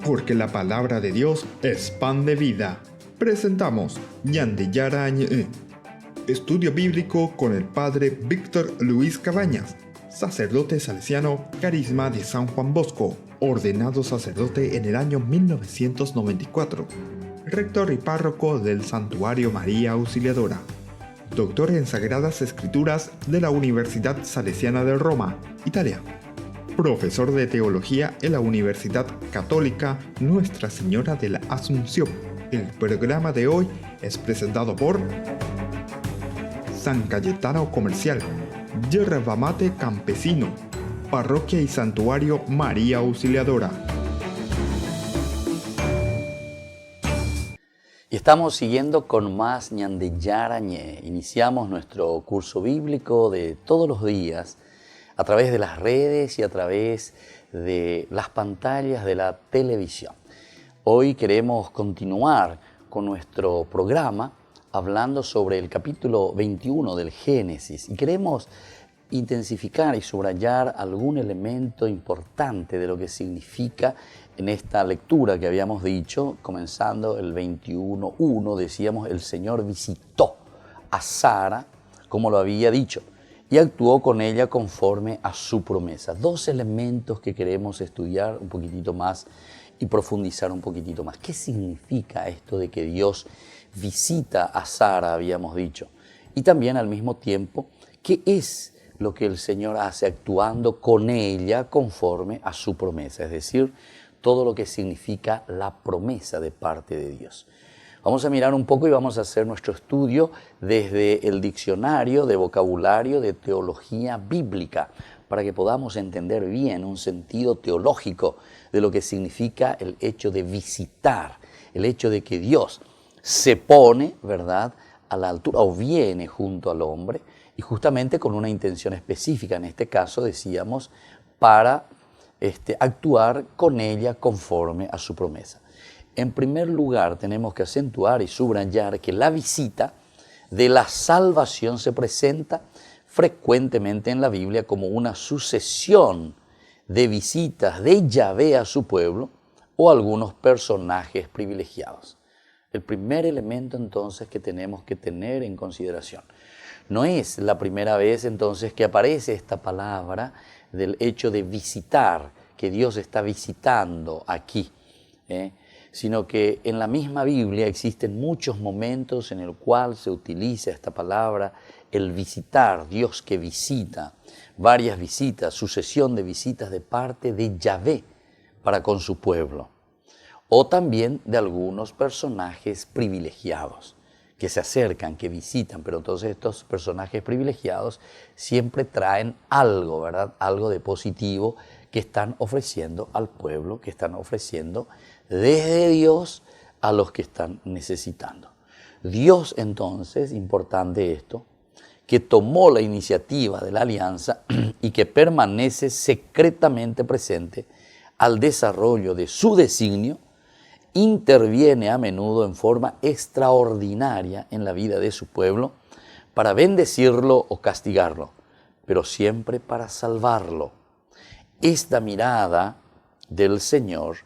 porque la palabra de Dios es pan de vida. Presentamos Ñandiyarañe, estudio bíblico con el padre Víctor Luis Cabañas, sacerdote salesiano, Carisma de San Juan Bosco, ordenado sacerdote en el año 1994, rector y párroco del Santuario María Auxiliadora, doctor en Sagradas Escrituras de la Universidad Salesiana de Roma, Italia, profesor de teología en la Universidad Católica Nuestra Señora de la Asunción. El programa de hoy es presentado por San Cayetano Comercial, Yerba Mate Campesino, Parroquia y Santuario María Auxiliadora. Y estamos siguiendo con más Ñandiyarañe. Iniciamos nuestro curso bíblico de todos los días a través de las redes y a través de las pantallas de la televisión. Hoy queremos continuar con nuestro programa hablando sobre el capítulo 21 del Génesis y queremos intensificar y subrayar algún elemento importante de lo que significa en esta lectura que habíamos dicho, comenzando el 21:1, decíamos, el Señor visitó a Sara, como lo había dicho, y actuó con ella conforme a su promesa. Dos elementos que queremos estudiar un poquitito más y profundizar un poquitito más. ¿Qué significa esto de que Dios visita a Sara, habíamos dicho? Y también al mismo tiempo, ¿qué es lo que el Señor hace actuando con ella conforme a su promesa? Es decir, todo lo que significa la promesa de parte de Dios. Vamos a mirar un poco y vamos a hacer nuestro estudio desde el diccionario de vocabulario de teología bíblica para que podamos entender bien un sentido teológico de lo que significa el hecho de visitar, el hecho de que Dios se pone, ¿verdad?, a la altura o viene junto al hombre y justamente con una intención específica, en este caso decíamos, para actuar con ella conforme a su promesa. En primer lugar, tenemos que acentuar y subrayar que la visita de la salvación se presenta frecuentemente en la Biblia como una sucesión de visitas de Yahvé a su pueblo o algunos personajes privilegiados. El primer elemento entonces que tenemos que tener en consideración. No es la primera vez entonces que aparece esta palabra del hecho de visitar, que Dios está visitando aquí, sino que en la misma Biblia existen muchos momentos en el cual se utiliza esta palabra, el visitar, Dios que visita, varias visitas, sucesión de visitas de parte de Yahvé para con su pueblo, o también de algunos personajes privilegiados que se acercan, que visitan, pero entonces estos personajes privilegiados siempre traen algo, ¿verdad? Algo de positivo que están ofreciendo al pueblo, que están ofreciendo desde Dios a los que están necesitando. Dios entonces, importante esto, que tomó la iniciativa de la alianza y que permanece secretamente presente al desarrollo de su designio, interviene a menudo en forma extraordinaria en la vida de su pueblo para bendecirlo o castigarlo, pero siempre para salvarlo. Esta mirada del Señor,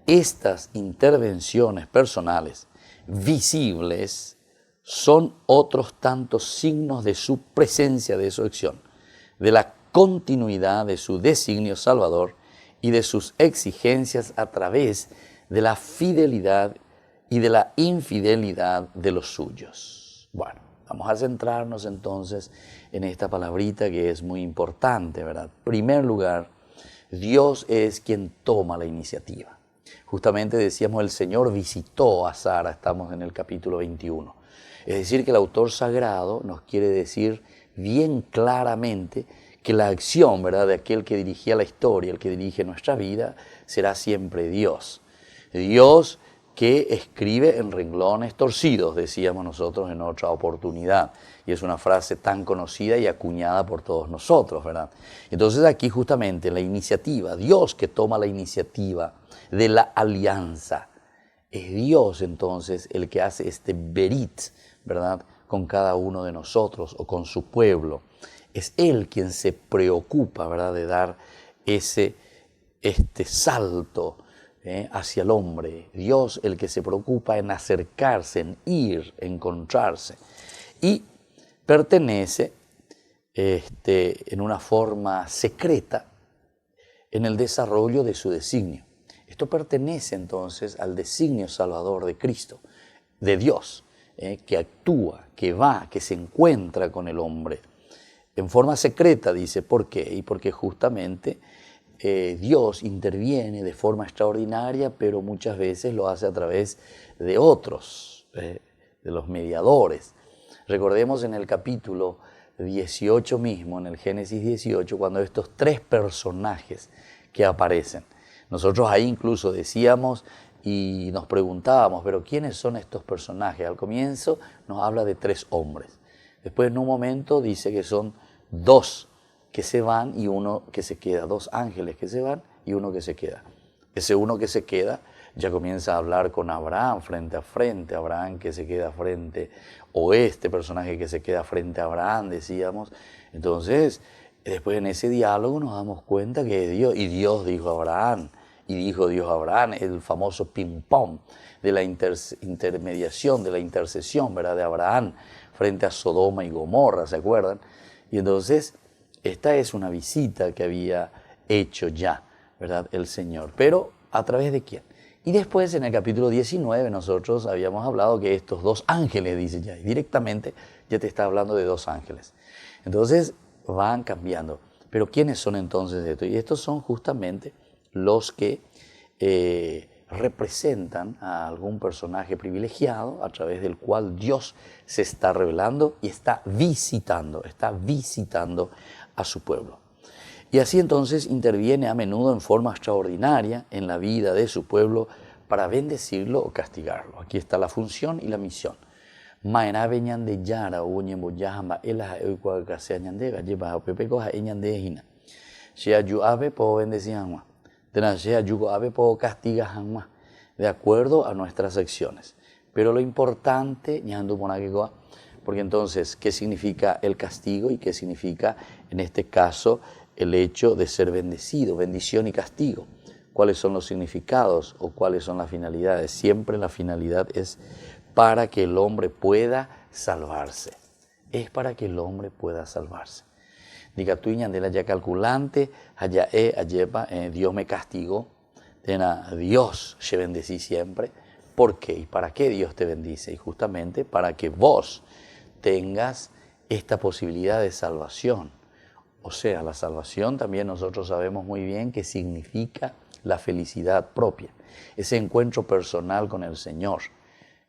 estas intervenciones personales visibles, son otros tantos signos de su presencia, de su acción, de la continuidad de su designio salvador y de sus exigencias a través de la fidelidad y de la infidelidad de los suyos. Bueno, vamos a centrarnos entonces en esta palabrita que es muy importante, ¿verdad? En primer lugar, Dios es quien toma la iniciativa. Justamente decíamos, el Señor visitó a Sara, estamos en el capítulo 21. Es decir, que el autor sagrado nos quiere decir bien claramente que la acción, ¿verdad?, de aquel que dirigía la historia, el que dirige nuestra vida, será siempre Dios. Dios que escribe en renglones torcidos, decíamos nosotros en otra oportunidad. Y es una frase tan conocida y acuñada por todos nosotros, ¿verdad? Entonces aquí justamente la iniciativa, Dios que toma la iniciativa de la alianza. Es Dios entonces el que hace este berit, ¿verdad?, con cada uno de nosotros o con su pueblo. Es Él quien se preocupa, ¿verdad?, de dar este salto hacia el hombre. Dios el que se preocupa en acercarse, en ir, encontrarse. Y pertenece en una forma secreta en el desarrollo de su designio. Esto pertenece entonces al designio salvador de Cristo, de Dios, que actúa, que va, que se encuentra con el hombre. En forma secreta, dice, ¿por qué? Y porque justamente Dios interviene de forma extraordinaria, pero muchas veces lo hace a través de otros, de los mediadores. Recordemos en el capítulo 18 mismo, en el Génesis 18, cuando estos tres personajes que aparecen. Nosotros ahí incluso decíamos y nos preguntábamos, pero ¿quiénes son estos personajes? Al comienzo nos habla de tres hombres. Después en un momento dice que son dos que se van y uno que se queda, dos ángeles que se van y uno que se queda. Ese uno que se queda ya comienza a hablar con Abraham frente a frente, Abraham que se queda frente, o este personaje que se queda frente a Abraham, decíamos. Entonces, después en ese diálogo nos damos cuenta que es Dios, y Dios dijo a Abraham, y dijo Dios a Abraham, el famoso ping-pong de la intermediación, de la intercesión, ¿verdad?, de Abraham frente a Sodoma y Gomorra, ¿se acuerdan? Y entonces, esta es una visita que había hecho ya, ¿verdad?, el Señor. Pero, ¿a través de quién? Y después, en el capítulo 19, nosotros habíamos hablado que estos dos ángeles, dice ya, y directamente ya te está hablando de dos ángeles. Entonces, van cambiando. Pero, ¿quiénes son entonces estos? Y estos son justamente los que representan a algún personaje privilegiado a través del cual Dios se está revelando y está visitando a su pueblo. Y así entonces interviene a menudo en forma extraordinaria en la vida de su pueblo para bendecirlo o castigarlo. Aquí está la función y la misión. Maena veñan de yara o ñemboyahamba elas eucuacasea ñandega lleva pepecoja e ñandejina. Si ayuave puedo bendecir hanma. De si ayuave puedo castigar hanma. De acuerdo a nuestras acciones. Pero lo importante, ñandu ponaquecoa, porque entonces, ¿qué significa el castigo y qué significa en este caso el hecho de ser bendecido, bendición y castigo? ¿Cuáles son los significados o cuáles son las finalidades? Siempre la finalidad es para que el hombre pueda salvarse. Es para que el hombre pueda salvarse. Diga tú de la ya calculante, allá ayepa, Dios me castigó, Dios se bendecí siempre. ¿Por qué? ¿Y para qué Dios te bendice? Y justamente para que vos tengas esta posibilidad de salvación. O sea, la salvación también nosotros sabemos muy bien que significa la felicidad propia, ese encuentro personal con el Señor.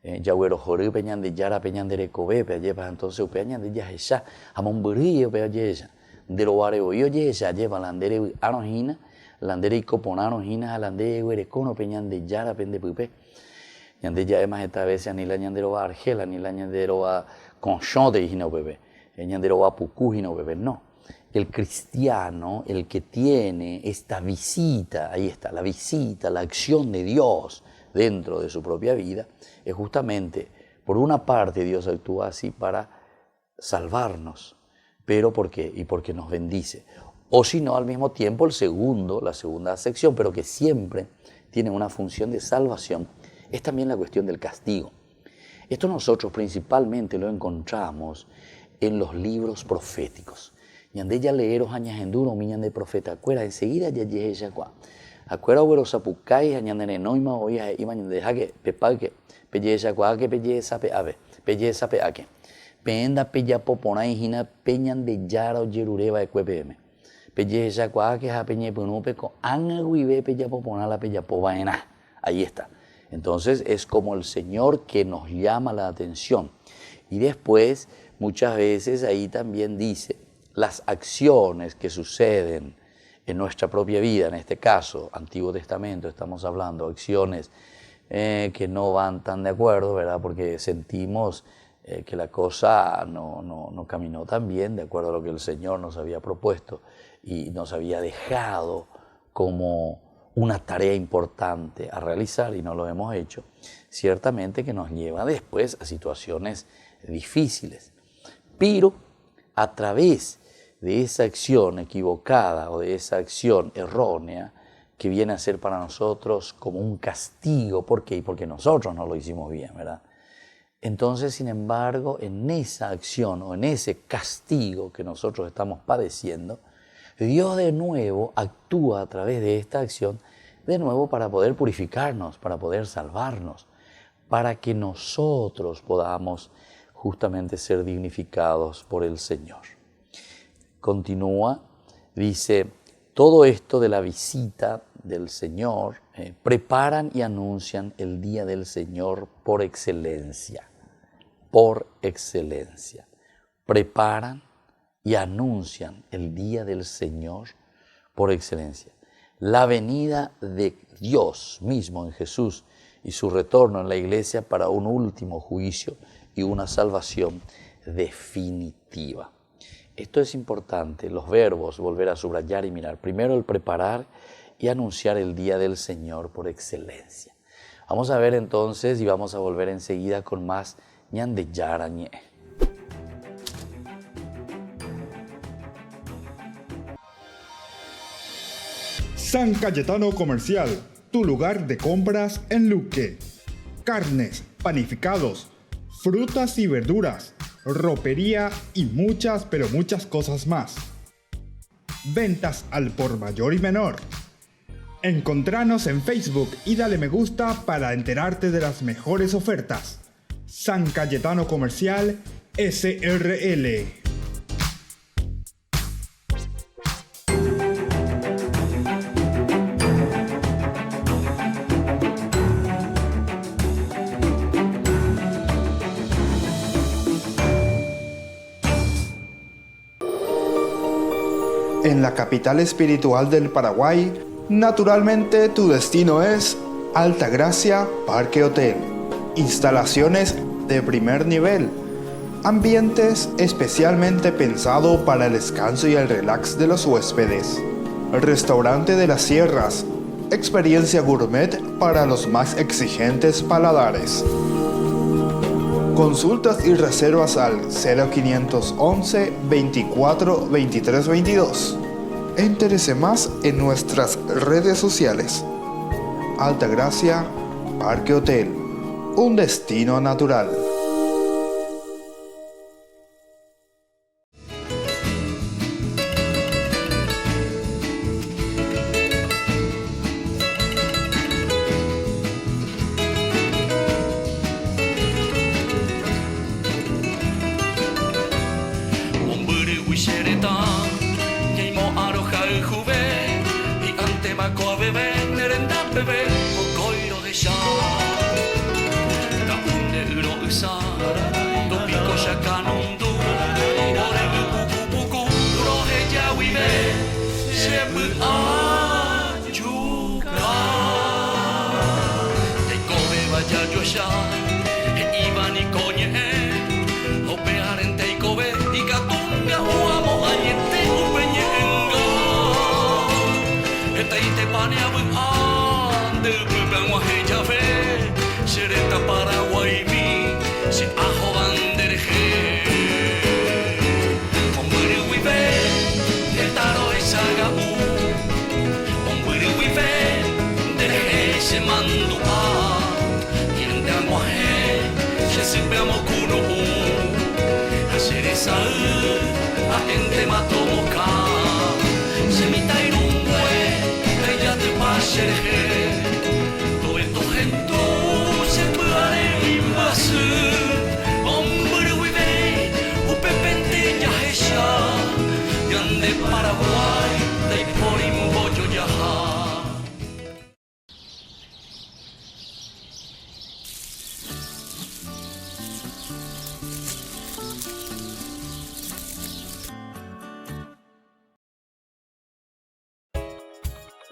Yahweh Joré peñan de Yara peñan de Recobe, peñan entonces peñan de Yahesha, Amon Burillo peñan de lo bareo yo Yesha lleva landere anojina, landere y coponanojina, landere Guerecono peñan de Yara peñan de Pupe. Ñande ya más esta vez ni la ñandero va Argela, ni la ñandero va Conchón de Hino Bebé, ñandero va Pucú Hino Bebé, no. El cristiano, el que tiene esta visita, ahí está, la visita, la acción de Dios dentro de su propia vida, es justamente, por una parte Dios actúa así para salvarnos, pero ¿por qué? Y porque nos bendice. O si no, al mismo tiempo, la segunda sección, pero que siempre tiene una función de salvación, es también la cuestión del castigo. Esto nosotros principalmente lo encontramos en los libros proféticos. Ñande ya leeros añas enduro, miñan de profeta, acuera, enseguida ya llegué ya cua. Acuera güero sapucay, añandene noima, oía, iba ñande jaque, pepaque, pelle ya cua, que pelle sape ave, pelle sape ake. Penda pella popona y jina peñan de yara o yerureba de cuepm. Pelle ya cua, que ja peñe punupe, con anguibe pella popona la pella povaena. Ahí está. Entonces es como el Señor que nos llama la atención. Y después, muchas veces ahí también dice, las acciones que suceden en nuestra propia vida, en este caso, Antiguo Testamento, estamos hablando, acciones que no van tan de acuerdo, ¿verdad? Porque sentimos que la cosa no caminó tan bien de acuerdo a lo que el Señor nos había propuesto y nos había dejado como una tarea importante a realizar y no lo hemos hecho, ciertamente que nos lleva después a situaciones difíciles. Pero a través de esa acción equivocada o de esa acción errónea que viene a ser para nosotros como un castigo. ¿Por qué? Porque nosotros no lo hicimos bien, ¿verdad? Entonces, sin embargo, en esa acción o en ese castigo que nosotros estamos padeciendo, Dios de nuevo actúa a través de esta acción, de nuevo para poder purificarnos, para poder salvarnos, para que nosotros podamos justamente ser dignificados por el Señor. Continúa, dice, todo esto de la visita del Señor, preparan y anuncian el día del Señor por excelencia. Por excelencia. Preparan y anuncian el día del Señor por excelencia. La venida de Dios mismo en Jesús y su retorno en la iglesia para un último juicio y una salvación definitiva. Esto es importante, los verbos, volver a subrayar y mirar. Primero el preparar y anunciar el día del Señor por excelencia. Vamos a ver entonces y vamos a volver enseguida con más ñande yarañe. San Cayetano Comercial, tu lugar de compras en Luque. Carnes, panificados, frutas y verduras, ropería y muchas, pero muchas cosas más. Ventas al por mayor y menor. Encontranos en Facebook y dale me gusta para enterarte de las mejores ofertas. San Cayetano Comercial SRL. En la capital espiritual del Paraguay, naturalmente tu destino es Altagracia Parque Hotel. Instalaciones de primer nivel. Ambientes especialmente pensados para el descanso y el relax de los huéspedes. Restaurante de las Sierras. Experiencia gourmet para los más exigentes paladares. Consultas y reservas al 0511 24 23 22. Entérese más en nuestras redes sociales. Altagracia Parque Hotel, un destino natural.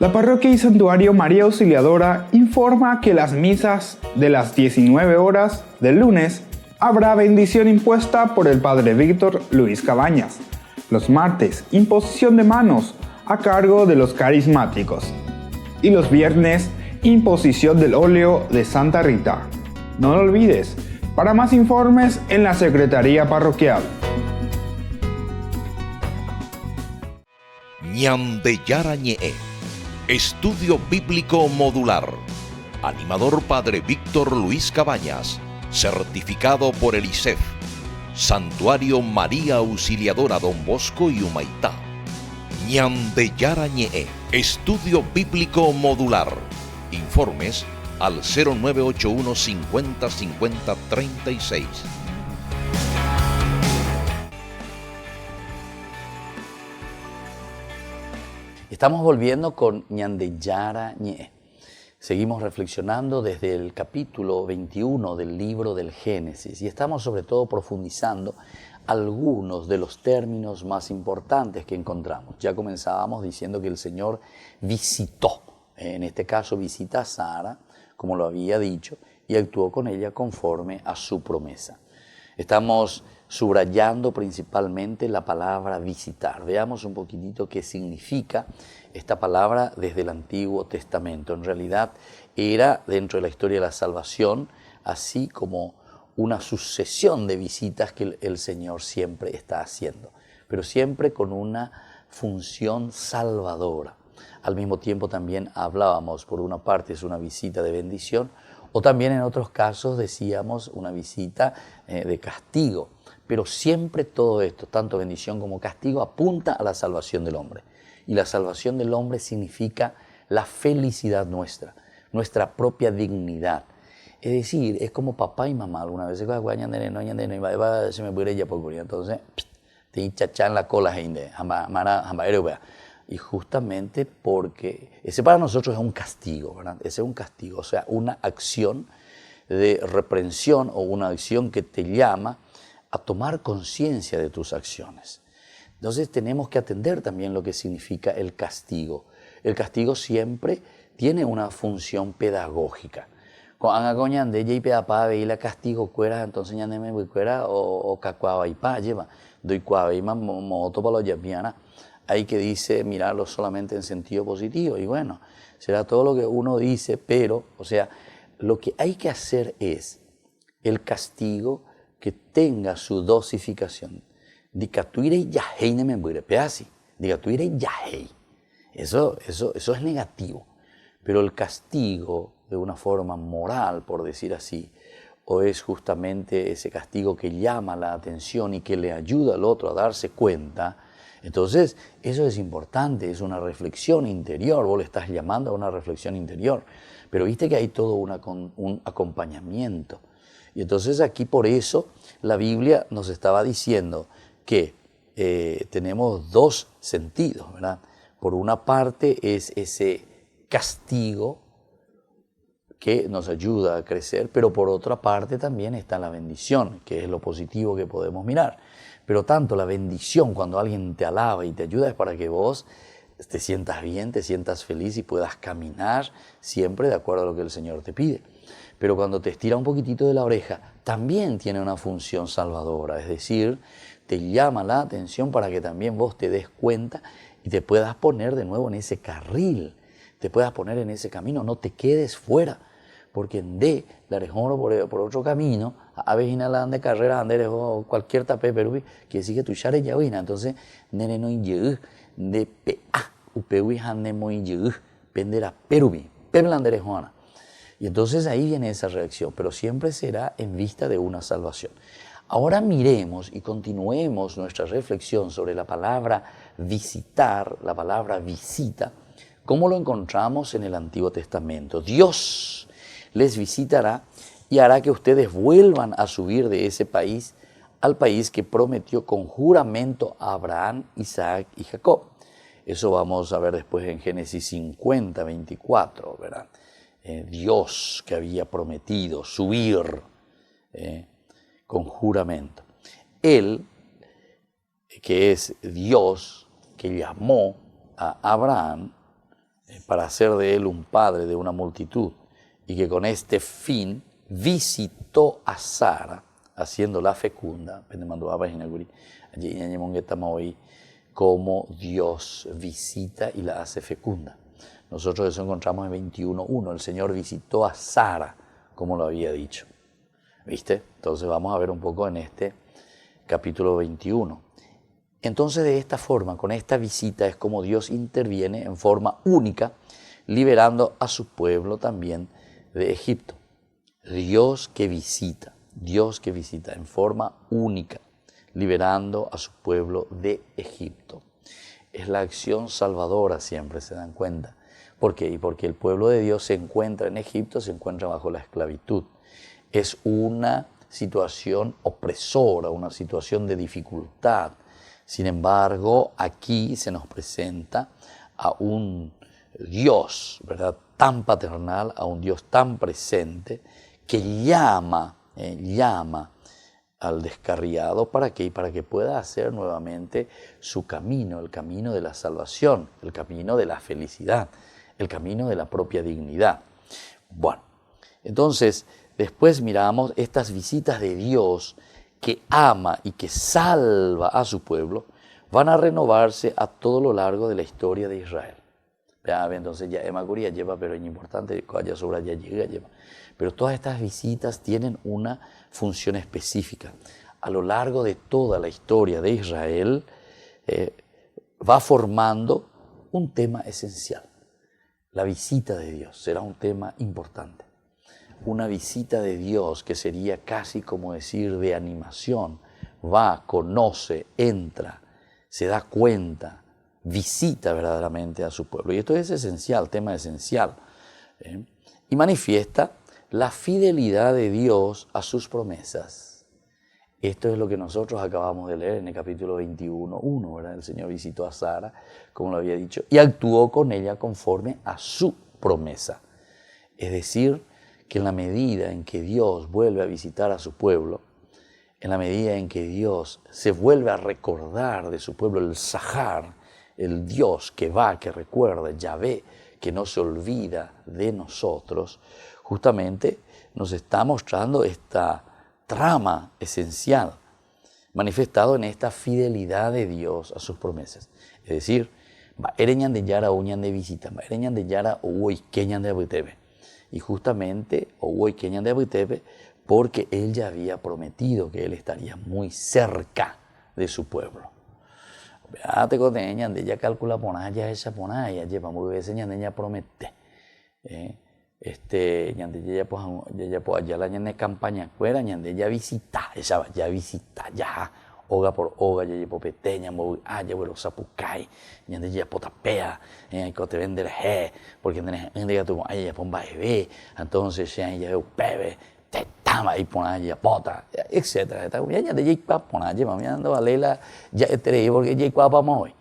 La parroquia y santuario María Auxiliadora informa que las misas de las 19 horas del lunes habrá bendición impuesta por el padre Víctor Luis Cabañas. Los martes, imposición de manos a cargo de los carismáticos. Y los viernes, imposición del óleo de Santa Rita. No lo olvides, para más informes en la Secretaría Parroquial. ñande yarañe. Estudio Bíblico Modular. Animador Padre Víctor Luis Cabañas. Certificado por el ICEF. Santuario María Auxiliadora Don Bosco y Humaitá. Ñande Yarañe. Estudio Bíblico Modular. Informes al 0981 50 50 36. Estamos volviendo con Ñande Yarañe. Seguimos reflexionando desde el capítulo 21 del libro del Génesis y estamos sobre todo profundizando algunos de los términos más importantes que encontramos. Ya comenzábamos diciendo que el Señor visitó, en este caso visita a Sara, como lo había dicho, y actuó con ella conforme a su promesa. Estamos subrayando principalmente la palabra visitar. Veamos un poquitito qué significa esta palabra desde el Antiguo Testamento. En realidad era dentro de la historia de la salvación, así como una sucesión de visitas que el Señor siempre está haciendo, pero siempre con una función salvadora. Al mismo tiempo también hablábamos, por una parte es una visita de bendición, o también en otros casos decíamos una visita de castigo. Pero siempre todo esto, tanto bendición como castigo, apunta a la salvación del hombre. Y la salvación del hombre significa la felicidad nuestra, nuestra propia dignidad. Es decir, es como papá y mamá. Algunas veces se me puede ya por entonces te hinchachan la cola y justamente porque ese para nosotros es un castigo, ¿verdad? Ese es un castigo, o sea, una acción de reprensión o una acción que te llama a tomar conciencia de tus acciones. Entonces tenemos que atender también lo que significa el castigo. El castigo siempre tiene una función pedagógica. Cuando de y pedapa veía castigo cuera, entonces ya me voy cuera o cacuaba y pa lleva doy cuava y moto para los yapiana. Hay que dice mirarlo solamente en sentido positivo y bueno, será todo lo que uno dice, pero, o sea, lo que hay que hacer es el castigo que tenga su dosificación. Dicatuire yahei ne me muere peasi. Dicatuire yahei. Eso es negativo. Pero el castigo, de una forma moral, por decir así, o es justamente ese castigo que llama la atención y que le ayuda al otro a darse cuenta. Entonces, eso es importante, es una reflexión interior. Vos le estás llamando a una reflexión interior. Pero viste que hay todo un acompañamiento. Y entonces aquí por eso la Biblia nos estaba diciendo que tenemos dos sentidos, ¿verdad? Por una parte es ese castigo que nos ayuda a crecer, pero por otra parte también está la bendición, que es lo positivo que podemos mirar. Pero tanto la bendición cuando alguien te alaba y te ayuda es para que vos te sientas bien, te sientas feliz y puedas caminar siempre de acuerdo a lo que el Señor te pide. Pero cuando te estira un poquitito de la oreja, también tiene una función salvadora, es decir, te llama la atención para que también vos te des cuenta y te puedas poner de nuevo en ese carril, te puedas poner en ese camino, no te quedes fuera, porque en D, la rejoro por otro camino, a veces de carrera, ande o cualquier tapé, pero quiere decir que tu chare ya vina, entonces, nene no inye, de PA, upewi hande mo inye, pendera perubi, peblandere joana. Y entonces ahí viene esa reacción, pero siempre será en vista de una salvación. Ahora miremos y continuemos nuestra reflexión sobre la palabra visitar, la palabra visita, como lo encontramos en el Antiguo Testamento. Dios les visitará y hará que ustedes vuelvan a subir de ese país al país que prometió con juramento a Abraham, Isaac y Jacob. Eso vamos a ver después en Génesis 50, 24, ¿verdad? Dios que había prometido subir con juramento. Él, que es Dios, que llamó a Abraham para hacer de él un padre de una multitud y que con este fin visitó a Sara, haciéndola fecunda, como Dios visita y la hace fecunda. Nosotros eso encontramos en 21.1. El Señor visitó a Sara, como lo había dicho. ¿Viste? Entonces vamos a ver un poco en este capítulo 21. Entonces de esta forma, con esta visita, es como Dios interviene en forma única liberando a su pueblo también de Egipto. Dios que visita en forma única, liberando a su pueblo de Egipto. Es la acción salvadora siempre, ¿se dan cuenta? ¿Por qué? Porque el pueblo de Dios se encuentra en Egipto, se encuentra bajo la esclavitud. Es una situación opresora, una situación de dificultad. Sin embargo, aquí se nos presenta a un Dios, ¿verdad?, tan paternal, a un Dios tan presente, que llama al descarriado. ¿Para qué? Para que pueda hacer nuevamente su camino, el camino de la salvación, el camino de la felicidad, el camino de la propia dignidad. Bueno, entonces, después miramos estas visitas de Dios que ama y que salva a su pueblo, van a renovarse a todo lo largo de la historia de Israel. Entonces ya Emacuría lleva, pero es importante, cuando sobre ya llega, lleva. Pero todas estas visitas tienen una función específica. A lo largo de toda la historia de Israel va formando un tema esencial. La visita de Dios será un tema importante. Una visita de Dios que sería casi como decir de animación. Va, conoce, entra, se da cuenta, visita verdaderamente a su pueblo. Y esto es esencial, tema esencial. Y manifiesta la fidelidad de Dios a sus promesas. Esto es lo que nosotros acabamos de leer en el capítulo 21:1, ¿verdad? El Señor visitó a Sara, como lo había dicho, y actuó con ella conforme a su promesa. Es decir, que en la medida en que Dios vuelve a visitar a su pueblo, en la medida en que Dios se vuelve a recordar de su pueblo, el Sahar, el Dios que va, que recuerda, Yahvé, que no se olvida de nosotros, justamente nos está mostrando esta trama esencial, manifestado en esta fidelidad de Dios a sus promesas. Es decir, ereñan de yara uñan de visita, ereñan de yara uy keñan de abutebe. Y justamente uy keñan de abutebe porque él ya había prometido que él estaría muy cerca de su pueblo. Te conteñan de ella calcula ponaya esa ponaya, lleva muy veces ella promete. Ya pues allá la ñande campaña fuera, ñande ya visita, ya visita, ya hoga por hoga, ya llevo peteña, ya vuelo sapucay, ñande ya potapea, que te vender porque tenés tu ya pon baebe, entonces ya pebe, te tama y pon ya pota, etcétera. Ya de ya pon ya me ando a leerla, ya te porque ya vamos hoy.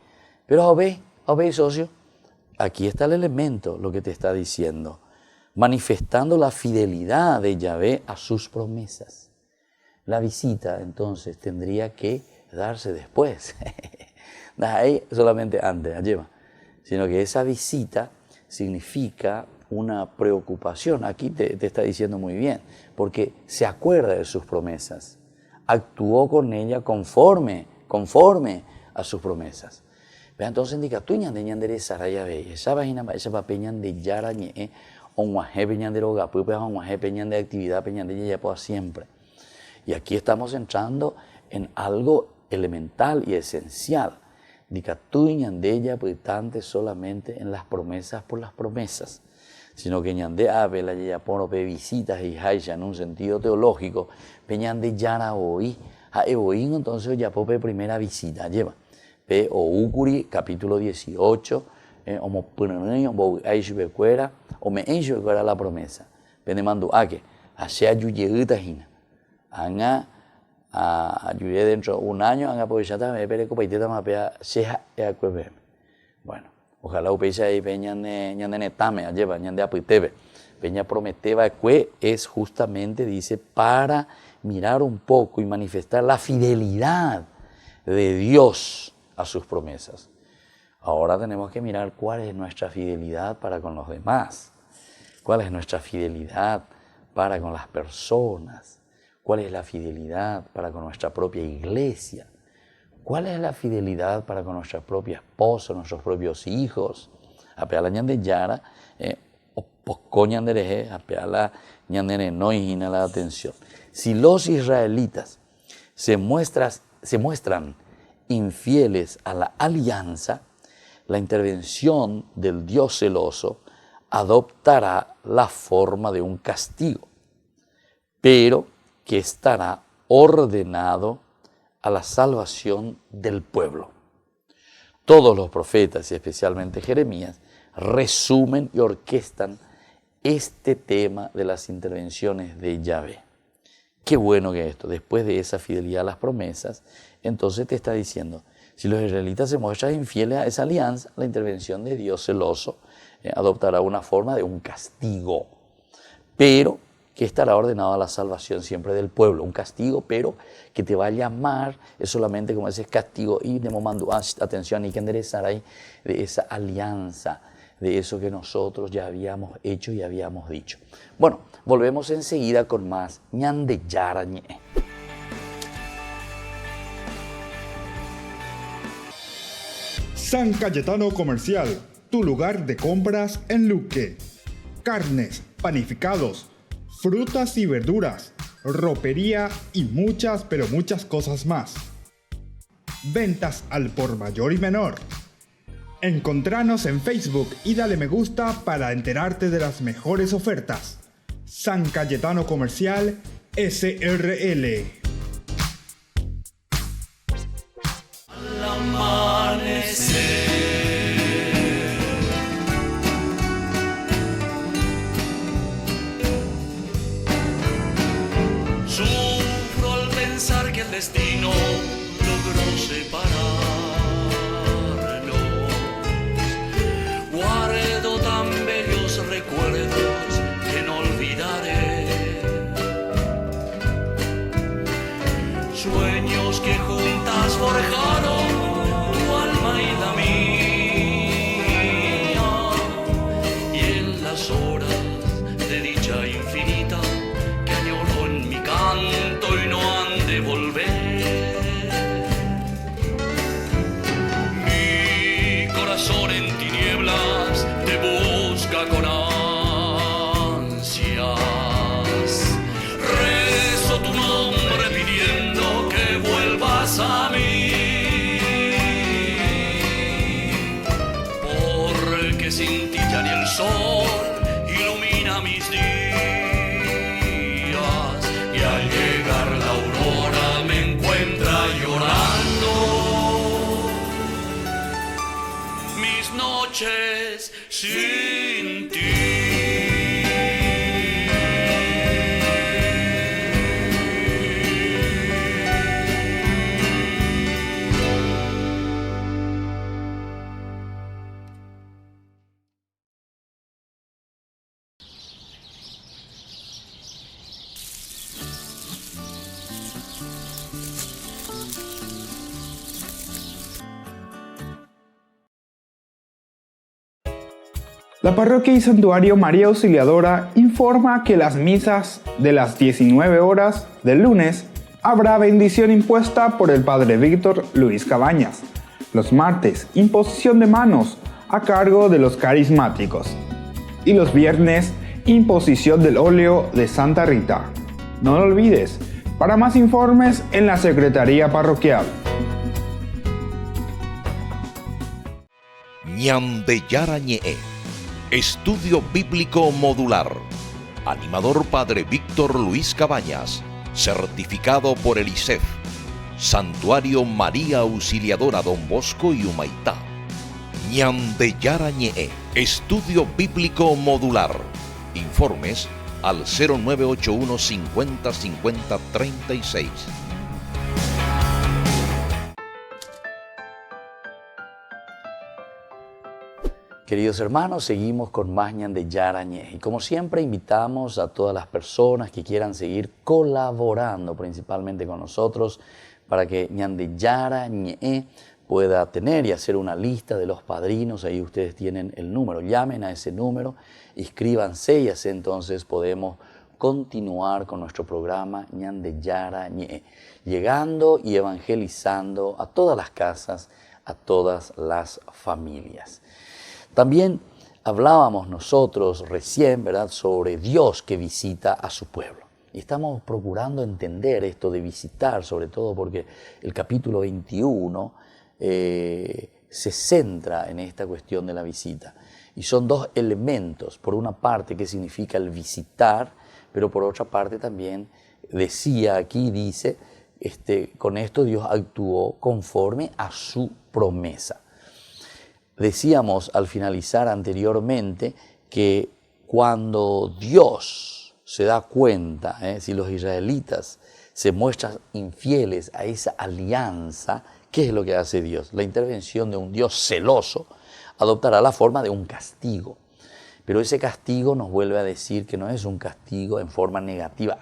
Pero a ver, socio, aquí está el elemento, lo que te está diciendo, manifestando la fidelidad de Yahvé a sus promesas. La visita, entonces, tendría que darse después. Ahí solamente antes, lleva. Sino que esa visita significa una preocupación. Aquí te está diciendo muy bien, porque se acuerda de sus promesas. Actuó con ella conforme a sus promesas. Entonces indica, tú ñandere saraya ve, esa vagina, esa papeñan de yarañe, onguaje peñan de roga, pues onguaje peñan de actividad, peñan de ya pues siempre. Y aquí estamos entrando en algo elemental y esencial. Dica, tú ñandella pues tante solamente en las promesas por las promesas, sino que ñande ave la ya pono pe visitas y haisha en un sentido teológico, peñan de yara hoy, a eoín entonces ya pope primera visita, lleva. Pe o Ukuri, capítulo 18, como puneño, aishubecuera, o me enchubecuera la promesa. Pene mando a que, a sea yuyeguita jina. Anga ayudé dentro de un año, anga aprovechata me pere copaiteta mapea seja e cueve. Bueno, ojalá upecha ahí peñan de tame, lleva ñan de apuitebe. Peña prometeba que es justamente, dice, para mirar un poco y manifestar la fidelidad de Dios a sus promesas. Ahora tenemos que mirar cuál es nuestra fidelidad para con los demás, cuál es nuestra fidelidad para con las personas, cuál es la fidelidad para con nuestra propia iglesia, cuál es la fidelidad para con nuestra propia esposa, nuestros propios hijos. Apeala ñande yara, o posco ñandereje, apeala ñandere no hijina la atención. Si los israelitas se muestran infieles a la alianza, la intervención del Dios celoso adoptará la forma de un castigo, pero que estará ordenado a la salvación del pueblo. Todos los profetas, y especialmente Jeremías, resumen y orquestan este tema de las intervenciones de Yahvé. Qué bueno que esto, después de esa fidelidad a las promesas, entonces te está diciendo, si los israelitas se muestran infieles a esa alianza, la intervención de Dios celoso adoptará una forma de un castigo, pero que estará ordenado a la salvación siempre del pueblo. Un castigo, pero que te va a llamar, es solamente como ese castigo, y de momento, atención, hay que enderezar ahí de esa alianza, de eso que nosotros ya habíamos hecho y habíamos dicho. Bueno, volvemos enseguida con más ñande yarañe. San Cayetano Comercial, tu lugar de compras en Luque. Carnes, panificados, frutas y verduras, ropería y muchas, pero muchas cosas más. Ventas al por mayor y menor. Encontranos en Facebook y dale me gusta para enterarte de las mejores ofertas. San Cayetano Comercial SRL. Al amanecer, sufro al pensar que el destino logró separarnos. Guardo tan bellos recuerdos que no olvidaré. Sueños que juntas forjaron tu alma y la mía, y en las horas de dicha infinita que añoro en mi canto y no han de volver. Mi corazón en tinieblas te busca con ansias. Rezo tu nombre pidiendo que vuelvas a mí, porque sin ti ya ni el sol ilumina mis días, y al llegar la aurora me encuentra llorando mis noches sin ti. La parroquia y santuario María Auxiliadora informa que las misas de las 19 horas del lunes habrá bendición impuesta por el padre Víctor Luis Cabañas. Los martes, imposición de manos a cargo de los carismáticos. Y los viernes, imposición del óleo de Santa Rita. No lo olvides, para más informes en la Secretaría Parroquial. ñande yarañe. Estudio Bíblico Modular. Animador Padre Víctor Luis Cabañas. Certificado por el ISEF. Santuario María Auxiliadora Don Bosco y Humaitá. ñande yarañe. Estudio Bíblico Modular. Informes al 0981 50 50 36. Queridos hermanos, seguimos con más ñande yarañe. Y como siempre, invitamos a todas las personas que quieran seguir colaborando principalmente con nosotros para que ñande yarañe pueda tener y hacer una lista de los padrinos. Ahí ustedes tienen el número. Llamen a ese número, inscríbanse y así entonces podemos continuar con nuestro programa ñande yarañe, llegando y evangelizando a todas las casas, a todas las familias. También hablábamos nosotros recién, ¿verdad?, sobre Dios que visita a su pueblo. Y estamos procurando entender esto de visitar, sobre todo porque el capítulo 21 se centra en esta cuestión de la visita. Y son dos elementos, por una parte que significa el visitar, pero por otra parte también decía aquí, dice, con esto Dios actuó conforme a su promesa. Decíamos al finalizar anteriormente que cuando Dios se da cuenta, si los israelitas se muestran infieles a esa alianza, ¿qué es lo que hace Dios? La intervención de un Dios celoso adoptará la forma de un castigo. Pero ese castigo nos vuelve a decir que no es un castigo en forma negativa,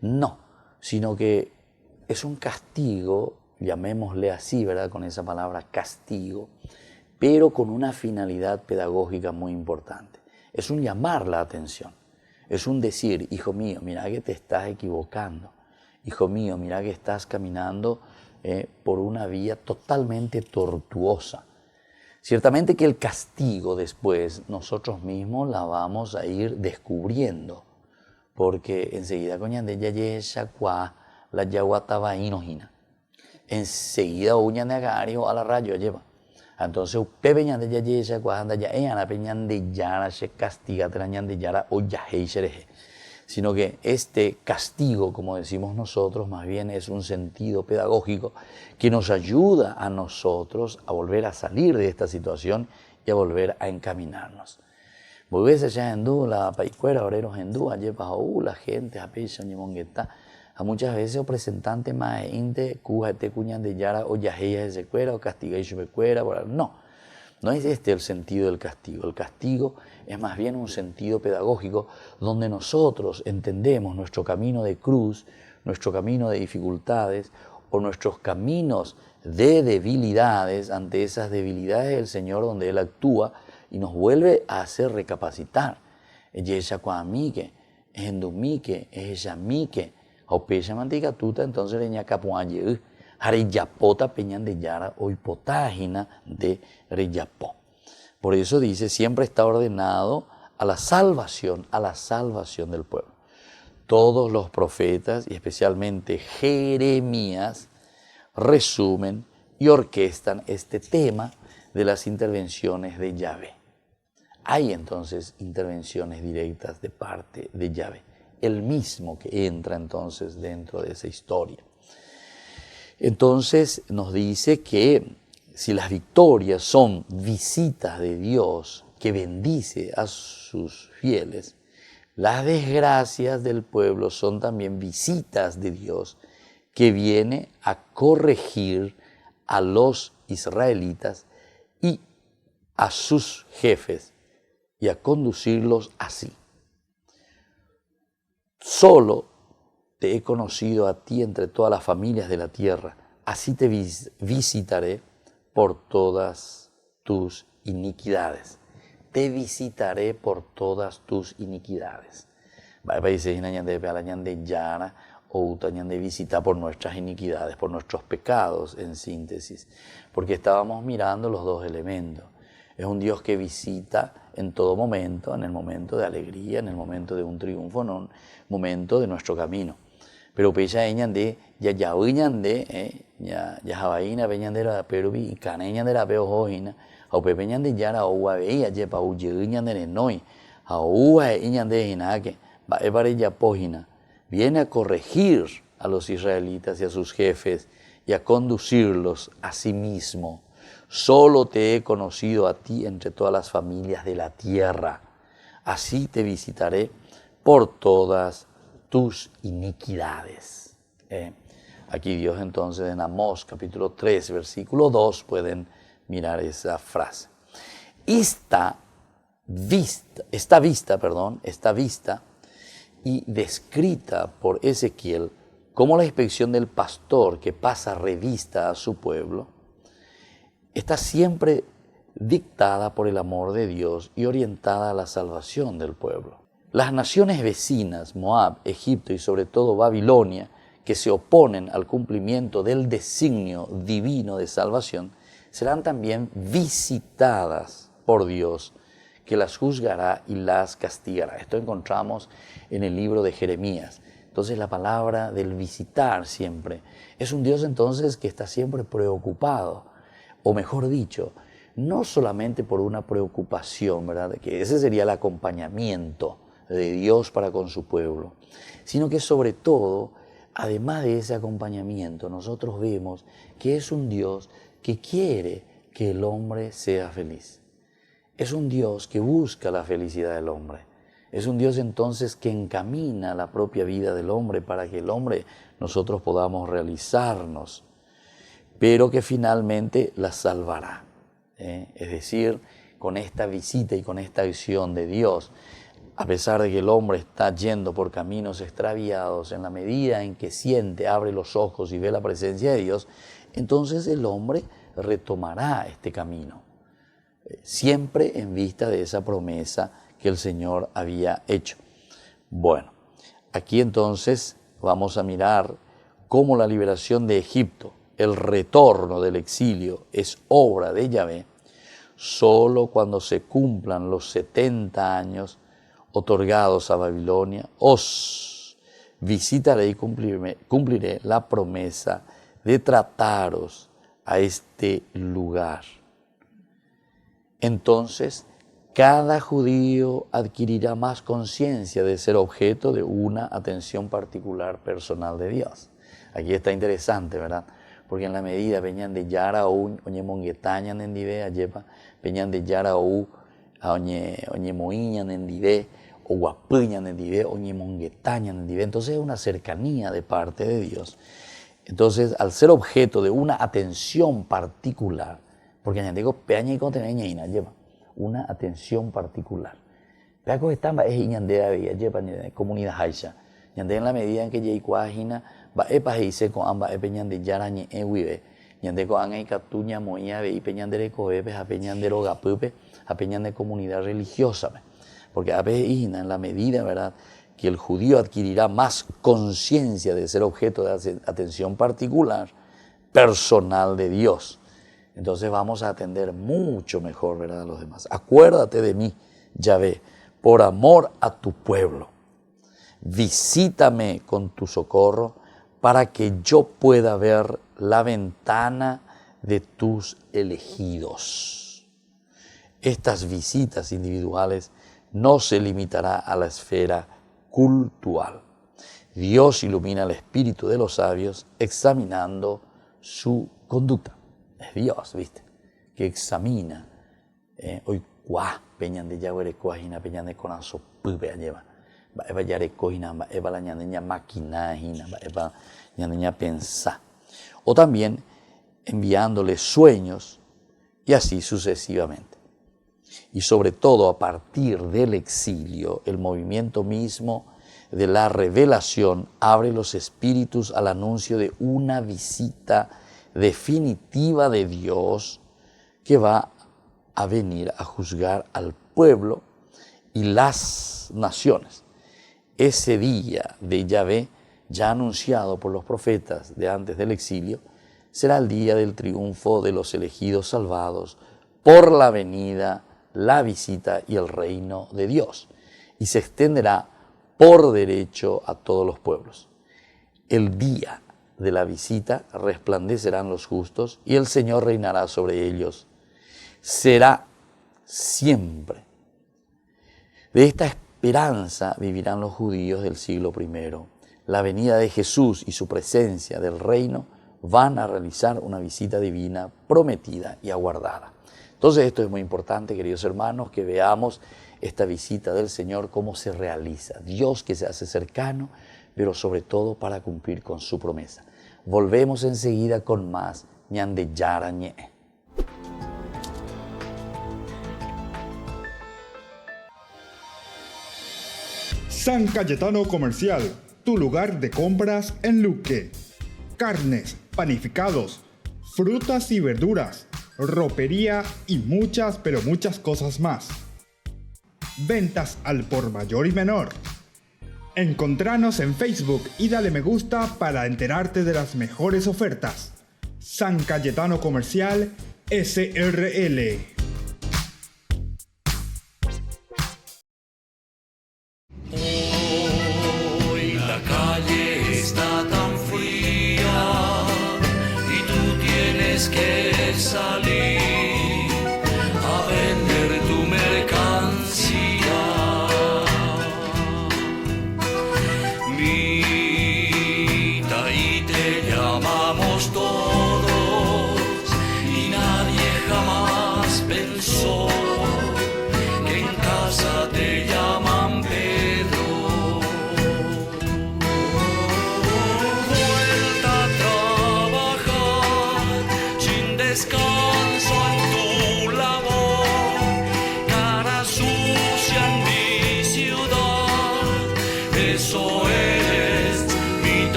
no, sino que es un castigo, llamémosle así, ¿verdad? Con esa palabra castigo, pero con una finalidad pedagógica muy importante. Es un llamar la atención, es un decir, hijo mío, mira que te estás equivocando, hijo mío, mira que estás caminando por una vía totalmente tortuosa. Ciertamente que el castigo después nosotros mismos la vamos a ir descubriendo, porque enseguida coñande ya yesha kwa la yaguataba inojina. Enseguida uñan de agario a la rayo lleva. Entonces peñan de ya yesha kwa anda ya ena peñan de yara se castiga trañan de yara o ya heisereje. Sino que este castigo, como decimos nosotros, más bien es un sentido pedagógico que nos ayuda a nosotros a volver a salir de esta situación y a volver a encaminarnos. Volverse ya en la paicuera, oreros en allí bajo la gente, a pecho, ñemongueta, a muchas veces o presentante más inte, cujate cuñan de yara o yajeya de secuera o castiga y chubecuera, no. No es este el sentido del castigo. El castigo es más bien un sentido pedagógico donde nosotros entendemos nuestro camino de cruz, nuestro camino de dificultades o nuestros caminos de debilidades. Ante esas debilidades del Señor donde Él actúa y nos vuelve a hacer recapacitar. Ella cuamique, es endumique, es ella mique, aupecha mantica tuta, entonces leña capuanye. Areyapota peñan de yara o hipotágina de reyapó. Por eso dice, siempre está ordenado a la salvación del pueblo. Todos los profetas, y especialmente Jeremías, resumen y orquestan este tema de las intervenciones de Yahvé. Hay entonces intervenciones directas de parte de Yahvé, el mismo que entra entonces dentro de esa historia. Entonces nos dice que si las victorias son visitas de Dios que bendice a sus fieles, las desgracias del pueblo son también visitas de Dios que viene a corregir a los israelitas y a sus jefes y a conducirlos así. Solo te he conocido a ti entre todas las familias de la tierra, así te visitaré por todas tus iniquidades. Te visitaré por todas tus iniquidades. O de visitar por nuestras iniquidades, por nuestros pecados, en síntesis. Porque estábamos mirando los dos elementos. Es un Dios que visita en todo momento, en el momento de alegría, en el momento de un triunfo, en un momento de nuestro camino. Pero pecha eñan de ya jabaina peñan de la perubi y caneñan de la peo hojina o peñan de yara o guaveia yepa u yeñan de noi a ua eñan de hinaque va evare ya pojina viene a corregir a los israelitas y a sus jefes y a conducirlos a sí mismo. Solo te he conocido a ti entre todas las familias de la tierra. Así te visitaré por todas tus iniquidades. Aquí Dios entonces en Amós capítulo 3 versículo 2 pueden mirar esa frase. Está vista y descrita por Ezequiel como la inspección del pastor que pasa revista a su pueblo, está siempre dictada por el amor de Dios y orientada a la salvación del pueblo. Las naciones vecinas, Moab, Egipto y sobre todo Babilonia, que se oponen al cumplimiento del designio divino de salvación, serán también visitadas por Dios, que las juzgará y las castigará. Esto encontramos en el libro de Jeremías. Entonces la palabra del visitar siempre es un Dios entonces que está siempre preocupado, o mejor dicho, no solamente por una preocupación, ¿verdad? Que ese sería el acompañamiento de Dios para con su pueblo, sino que sobre todo, además de ese acompañamiento, nosotros vemos que es un Dios que quiere que el hombre sea feliz. Es un Dios que busca la felicidad del hombre. Es un Dios entonces que encamina la propia vida del hombre para que el hombre, nosotros podamos realizarnos, pero que finalmente la salvará. Es decir, con esta visita y con esta acción de Dios, a pesar de que el hombre está yendo por caminos extraviados, en la medida en que siente, abre los ojos y ve la presencia de Dios, entonces el hombre retomará este camino, siempre en vista de esa promesa que el Señor había hecho. Bueno, aquí entonces vamos a mirar cómo la liberación de Egipto, el retorno del exilio, es obra de Yahvé, solo cuando se cumplan los 70 años otorgados a Babilonia, os visitaré y cumpliré la promesa de trataros a este lugar. Entonces, cada judío adquirirá más conciencia de ser objeto de una atención particular personal de Dios. Aquí está interesante, ¿verdad? Porque en la medida peñan de yara o oñe monguetañan en dive ayepa, peñan de yara o oñe moiñan en dive, o guapuñan en dive, oñe monguetañan en dive. Entonces es una cercanía de parte de Dios. Entonces, al ser objeto de una atención particular, porque añadigo peña y conteneña lleva una atención particular. Peaco estamba es iñandea veía lleva comunidad haisha. Ñande en la medida en que llei cuajina va epa heise con amba peñande yarañe wive. Ñande con anga y catuña moía ve y peñandere coepe a peñandero gapupe a peñande comunidad religiosa. Porque a veces en la medida, ¿verdad?, que el judío adquirirá más conciencia de ser objeto de atención particular, personal de Dios. Entonces vamos a atender mucho mejor, ¿verdad?, a los demás. Acuérdate de mí, Yahvé, por amor a tu pueblo. Visítame con tu socorro para que yo pueda ver la ventana de tus elegidos. Estas visitas individuales no se limitará a la esfera cultural. Dios ilumina el espíritu de los sabios examinando su conducta. Es Dios, ¿viste?, que examina. Hoy cuá, peñan de Yahweh, cuajina, peñan de conazo, pupe, lleva. Eva yare cojina, eva la ñandeña máquina, eva ñandeña pensar. O también enviándole sueños y así sucesivamente. Y sobre todo a partir del exilio, el movimiento mismo de la revelación abre los espíritus al anuncio de una visita definitiva de Dios que va a venir a juzgar al pueblo y las naciones. Ese día de Yahvé, ya anunciado por los profetas de antes del exilio, será el día del triunfo de los elegidos salvados por la venida, la visita y el reino de Dios, y se extenderá por derecho a todos los pueblos. El día de la visita resplandecerán los justos y el Señor reinará sobre ellos. Será siempre. De esta esperanza vivirán los judíos del siglo I. La venida de Jesús y su presencia del reino van a realizar una visita divina prometida y aguardada. Entonces esto es muy importante, queridos hermanos, que veamos esta visita del Señor, cómo se realiza. Dios que se hace cercano, pero sobre todo para cumplir con su promesa. Volvemos enseguida con más ñande yarañe. San Cayetano Comercial, tu lugar de compras en Luque. Carnes, panificados, frutas y verduras, ropería y muchas, pero muchas cosas más. Ventas al por mayor y menor. Encontranos en Facebook y dale me gusta para enterarte de las mejores ofertas. San Cayetano Comercial SRL. Hoy la calle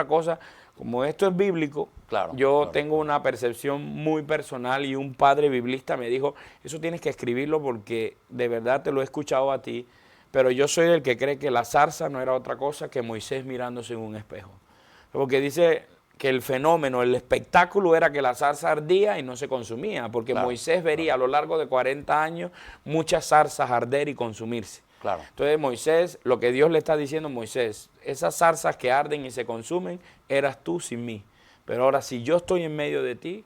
cosa, como esto es bíblico, Claro, yo claro. tengo una percepción muy personal y un padre biblista me dijo, eso tienes que escribirlo porque de verdad te lo he escuchado a ti, pero yo soy el que cree que la zarza no era otra cosa que Moisés mirándose en un espejo. Porque dice que el fenómeno, el espectáculo era que la zarza ardía y no se consumía, porque Claro, Moisés vería a lo largo de 40 años muchas zarzas arder y consumirse. Claro. Entonces Moisés, lo que Dios le está diciendo a Moisés, esas zarzas que arden y se consumen, eras tú sin mí. Pero ahora si yo estoy en medio de ti,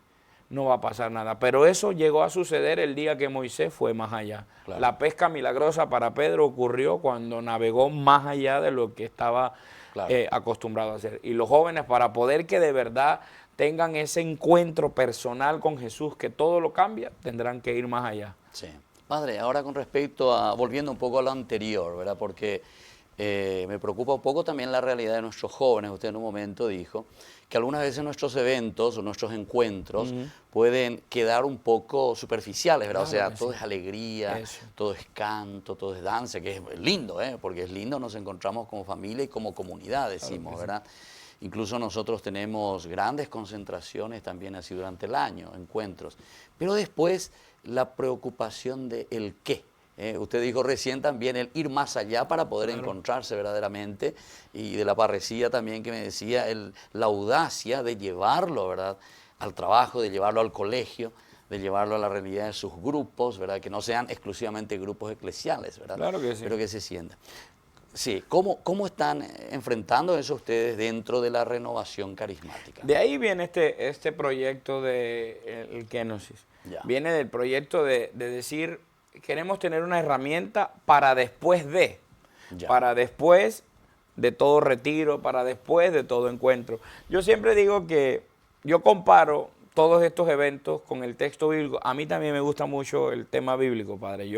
no va a pasar nada. Pero eso llegó a suceder el día que Moisés fue más allá. Claro. La pesca milagrosa para Pedro ocurrió cuando navegó más allá de lo que estaba Claro. acostumbrado a hacer. Y los jóvenes, para poder que de verdad tengan ese encuentro personal con Jesús, que todo lo cambia, tendrán que ir más allá. Sí. Padre, ahora con respecto a, volviendo un poco a lo anterior, ¿verdad? Porque me preocupa un poco también la realidad de nuestros jóvenes. Usted en un momento dijo que algunas veces nuestros eventos o nuestros encuentros pueden quedar un poco superficiales, ¿verdad? Claro O sea, que todo sí. es alegría, Eso. todo es canto, todo es danza, que es lindo, ¿eh? Porque es lindo, nos encontramos como familia y como comunidad, decimos, ¿verdad? Incluso nosotros tenemos grandes concentraciones también así durante el año, encuentros. Pero después la preocupación de el qué. Usted dijo recién también el ir más allá para poder encontrarse verdaderamente, y de la parresía también que me decía, la audacia de llevarlo, ¿verdad?, al trabajo, de llevarlo al colegio, de llevarlo a la realidad de sus grupos, ¿verdad?, que no sean exclusivamente grupos eclesiales, ¿verdad?, Claro que sí. pero que se sientan. Sí, ¿cómo están enfrentando eso ustedes dentro de la renovación carismática? De ahí viene este proyecto de el Kenosis. Ya. Viene del proyecto de decir, queremos tener una herramienta para después de, Ya. para después de todo retiro, para después de todo encuentro. Yo siempre digo que yo comparo todos estos eventos con el texto bíblico. A mí también me gusta mucho el tema bíblico, padre. Sí.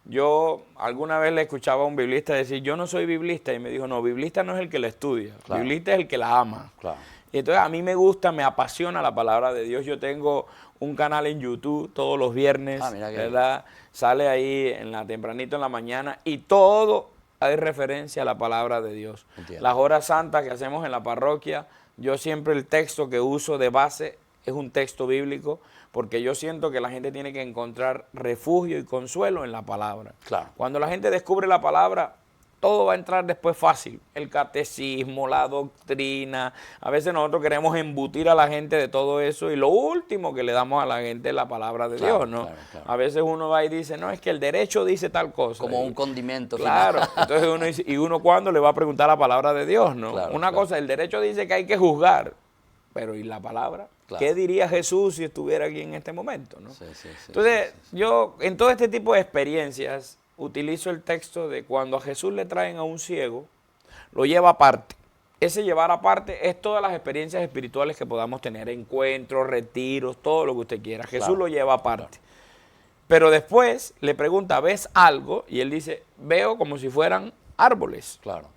Yo alguna vez le escuchaba a un biblista decir, yo no soy biblista, y me dijo, no, biblista no es el que la estudia, Claro. biblista es el que la ama. Claro. Y entonces a mí me gusta, me apasiona la palabra de Dios. Yo tengo un canal en YouTube todos los viernes, Mira qué ¿verdad? Sale ahí tempranito en la mañana y todo hay referencia a la palabra de Dios. Entiendo. Las horas santas que hacemos en la parroquia, yo siempre el texto que uso de base es un texto bíblico, porque yo siento que la gente tiene que encontrar refugio y consuelo en la palabra. Claro. Cuando la gente descubre la palabra, todo va a entrar después fácil. El catecismo, la doctrina. A veces nosotros queremos embutir a la gente de todo eso y lo último que le damos a la gente es la palabra de Claro, Dios, ¿no? claro, claro. A veces uno va y dice, no, es que el derecho dice tal cosa. Como Y- un condimento Claro, final. entonces uno dice, ¿y uno cuándo le va a preguntar la palabra de Dios, no? Claro, Una claro. cosa, el derecho dice que hay que juzgar, pero ¿y la palabra? Claro. ¿Qué diría Jesús si estuviera aquí en este momento, no? Sí, sí, sí, Entonces, sí, sí. yo en todo este tipo de experiencias utilizo el texto de cuando a Jesús le traen a un ciego, lo lleva aparte. Ese llevar aparte es todas las experiencias espirituales que podamos tener, encuentros, retiros, todo lo que usted quiera. Jesús Claro, lo lleva aparte. Pero después le pregunta, ¿ves algo? Y él dice, veo como si fueran árboles. Claro.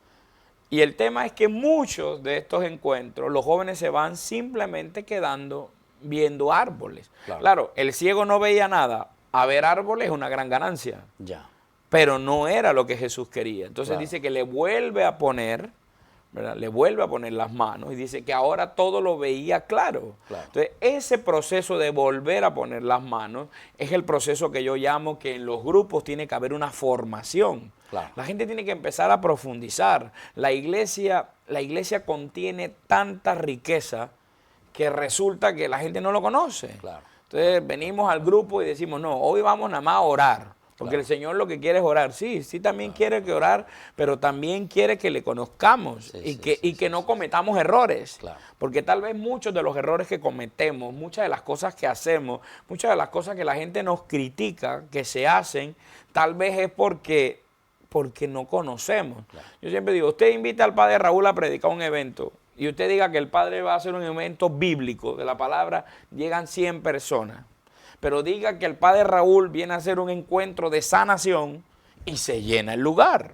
Y el tema es que muchos de estos encuentros, los jóvenes se van simplemente quedando viendo árboles. Claro. Claro, el ciego no veía nada. A ver árboles es una gran ganancia, Ya. pero no era lo que Jesús quería. Entonces Claro. dice que le vuelve a poner, ¿verdad? Le vuelve a poner las manos y dice que ahora todo lo veía claro. Claro. Entonces ese proceso de volver a poner las manos es el proceso que yo llamo que en los grupos tiene que haber una formación. Claro. La gente tiene que empezar a profundizar. La iglesia contiene tanta riqueza que resulta que la gente no lo conoce. Claro. Entonces venimos al grupo y decimos, no, hoy vamos nada más a orar. Porque Claro. el Señor lo que quiere es orar. Sí, sí también quiere que orar, pero también quiere que le conozcamos Sí, y sí, que, sí, y que sí, no sí. cometamos errores. Claro. Porque tal vez muchos de los errores que cometemos, muchas de las cosas que hacemos, muchas de las cosas que la gente nos critica, que se hacen, tal vez es porque no conocemos. Yo siempre digo, usted invita al padre Raúl a predicar un evento y usted diga que el padre va a hacer un evento bíblico de la palabra, llegan 100 personas. Pero diga que el padre Raúl viene a hacer un encuentro de sanación y se llena el lugar.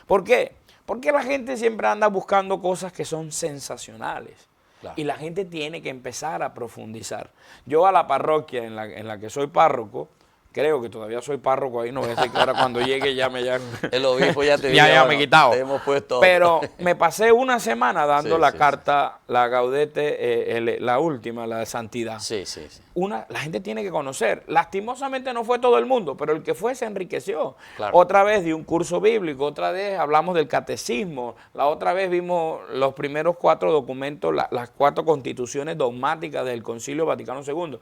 ¿Por qué? Porque la gente siempre anda buscando cosas que son sensacionales. Claro. Y la gente tiene que empezar a profundizar. Yo a la parroquia en la que soy párroco, creo que todavía soy párroco ahí, no voy a decir que ahora cuando llegue ya me ya, El obispo ya te ya, dijo, ya me bueno, he quitado. te hemos puesto Pero otro. me pasé una semana dando Sí, la sí, carta, la Gaudete, la última, la de santidad. Sí, sí, sí. La gente tiene que conocer. Lastimosamente no fue todo el mundo, pero el que fue se enriqueció. Claro. Otra vez di un curso bíblico, otra vez hablamos del catecismo, la otra vez vimos los primeros 4 documentos, las 4 constituciones dogmáticas del Concilio Vaticano II.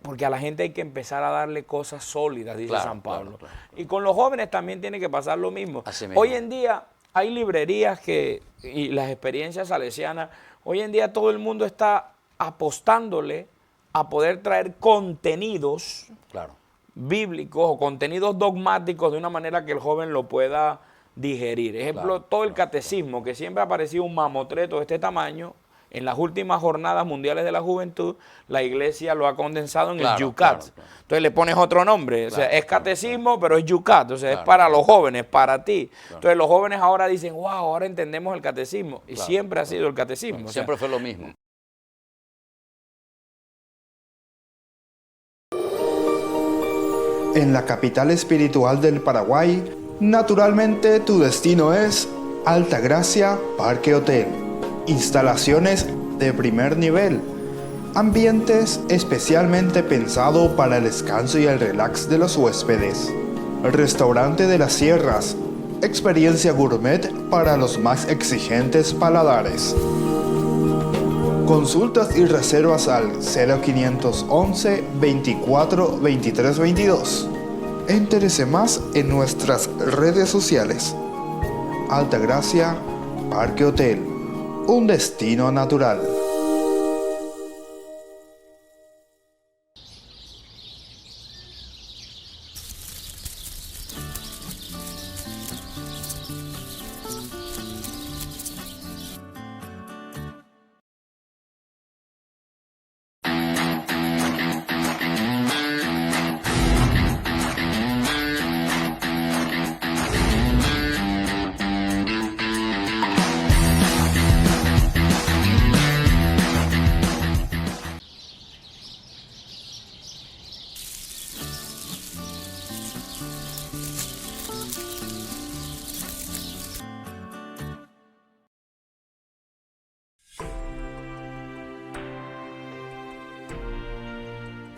Porque a la gente hay que empezar a darle cosas sólidas, dice Claro, San Pablo. claro. Y con los jóvenes también tiene que pasar lo mismo. Así mismo. Hoy en día hay librerías y las experiencias salesianas, hoy en día todo el mundo está apostándole a poder traer contenidos Claro. bíblicos o contenidos dogmáticos de una manera que el joven lo pueda digerir. Ejemplo, Claro, todo el catecismo, que siempre ha parecido un mamotreto de este tamaño, en las últimas jornadas mundiales de la juventud, la iglesia lo ha condensado en Claro, el Yucat. claro, claro. Entonces le pones otro nombre, o sea, Claro, es catecismo, pero es Yucat, o sea, es Claro, para claro. los jóvenes, para ti. Entonces los jóvenes ahora dicen, wow, ahora entendemos el catecismo. Y Claro, siempre ha claro. sido el catecismo. o sea, Siempre fue lo mismo. En la capital espiritual del Paraguay, naturalmente tu destino es Altagracia Parque Hotel. Instalaciones de primer nivel. Ambientes especialmente pensados para el descanso y el relax de los huéspedes. Restaurante de las Sierras. Experiencia gourmet para los más exigentes paladares. Consultas y reservas al 0511 24 23 22. Entérese más en nuestras redes sociales. Altagracia Parque Hotel, un destino natural.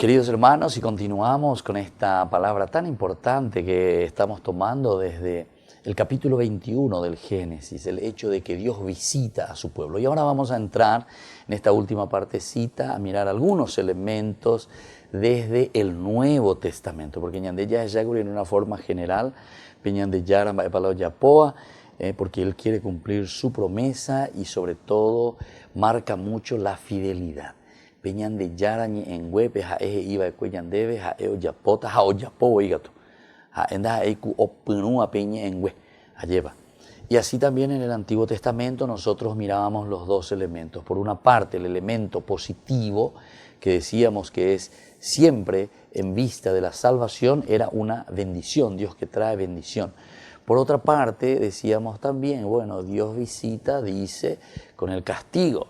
Queridos hermanos, y continuamos con esta palabra tan importante que estamos tomando desde el capítulo 21 del Génesis, el hecho de que Dios visita a su pueblo. Y ahora vamos a entrar en esta última partecita a mirar algunos elementos desde el Nuevo Testamento, porque Ñandeya es en una forma general, Peñandeyara Maepalo Yapoa, porque Él quiere cumplir su promesa y sobre todo marca mucho la fidelidad. Peñan de Yarañi en Huepe, ja iba de Cuellan debe, ja Oyapota, ja Oyapo, oigato. Ja enda eiku opinúa peña en Hue, lleva. Y así también en el Antiguo Testamento nosotros mirábamos los dos elementos. Por una parte, el elemento positivo, que decíamos que es siempre en vista de la salvación, era una bendición, Dios que trae bendición. Por otra parte, decíamos también, bueno, Dios visita, dice, con el castigo.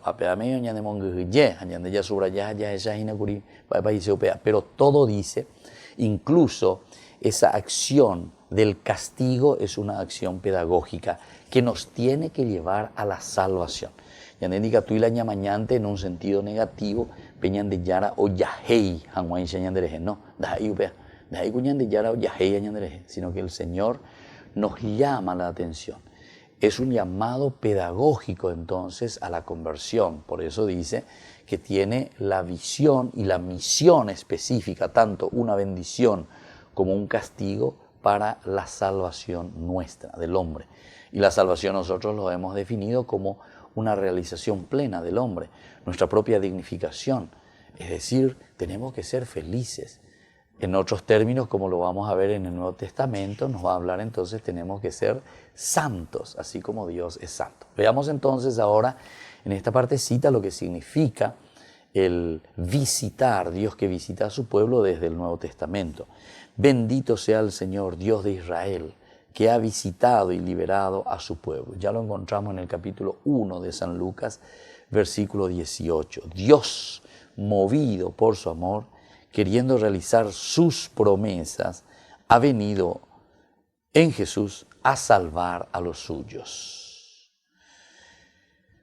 Pero todo dice, incluso esa acción del castigo es una acción pedagógica que nos tiene que llevar a la salvación. Yandica tuila ñamañante en un sentido negativo, peñan de yara o yahei, hanguain ñandereje, no, dahai upea, dahai cuñan de yara o yahei ñandereje, sino que el Señor nos llama la atención. Es un llamado pedagógico entonces a la conversión. Por eso dice que tiene la visión y la misión específica, tanto una bendición como un castigo para la salvación nuestra, del hombre. Y la salvación nosotros lo hemos definido como una realización plena del hombre, nuestra propia dignificación. Es decir, tenemos que ser felices. En otros términos, como lo vamos a ver en el Nuevo Testamento, nos va a hablar entonces, tenemos que ser santos, así como Dios es santo. Veamos entonces ahora en esta partecita lo que significa el visitar, Dios que visita a su pueblo desde el Nuevo Testamento. Bendito sea el Señor, Dios de Israel, que ha visitado y liberado a su pueblo. Ya lo encontramos en el capítulo 1 de San Lucas, versículo 18. Dios, movido por su amor, queriendo realizar sus promesas, ha venido en Jesús a salvar a los suyos,